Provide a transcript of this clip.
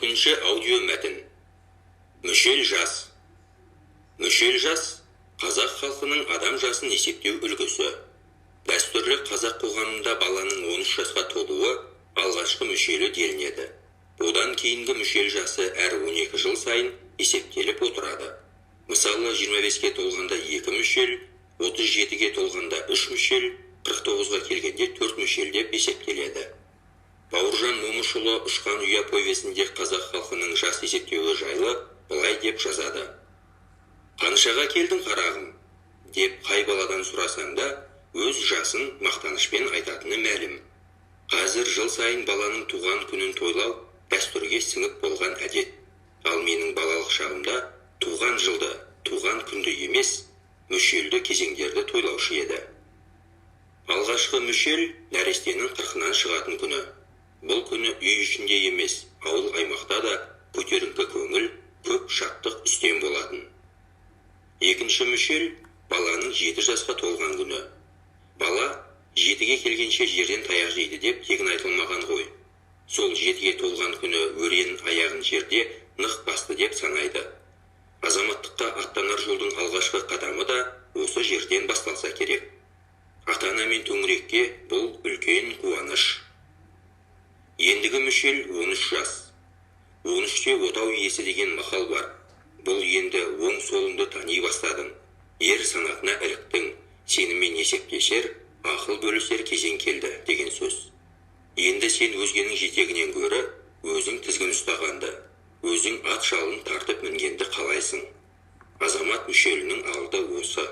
4-ші аудио мәтін. Мүшел жас. Мүшел жас қазақ халқының адам жасын есептеу үлгісі. Дәстүрлі қазақ қоғамында баланың 13 жасқа толуы алғашқы мүшелі делінеді. Одан кейінгі мүшел жасы әр 12 жыл сайын есептеліп отырады. Мысалы 25-ке толғанда 2 мүшел, 37-ге толғанда 3 мүшел, 49-ға келгенде 4 мүшел деп есептеледі. Бауыржан Момышұлы «Ұшқан ұя» повесінде қазақ халқының жас есептеуі жайлы былай деп жазады. «Қаншаға келдің қарағым?» деп қай баладан сұрасаң да, өз жасын мақтанышпен айтатыны мәлім. Қазір жыл сайын баланың туған күнін тойлау дәстүрге сіңіп болған әдет. Ал менің балалық шағымда туған жылды, туған күнді емес, мүшелді кезеңдерді тойлаушы еді. Алғашқы мүшел нәрестенің 40-нан шығатын күні. Бұл күні үй ішінде емес, ауыл аймақта да көтеріңкі көңіл, көп шаттық үстем болатын. Екінші мүшел баланың 7 жасқа толған күні. Бала 7-ге келгенше жерден таяқ жейді деп тегін айтылмаған ғой. Сол 7-ге толған күні өрен аяғын жерде нық басты деп санайды. Азаматтыққа аттанар жолдың алғашқы қадамы да осы жерден басталса керек. Ата-ана мен төңірекке бұл үлкен қуаныш. Ендігі мүшел 13 жас. 13-те отау иесі деген мақал бар. Бұл енді оң солыңды тани бастадың. Ер санатына іліктің, сенімен есептесер, ақыл бөлісер кезең келді деген сөз. Енді сен өзгенің жетегінен гөрі өзің тізгін ұстағанды, өзің ат жалын тартып мінгенді қалайсың. Азамат мүшелінің алды осы.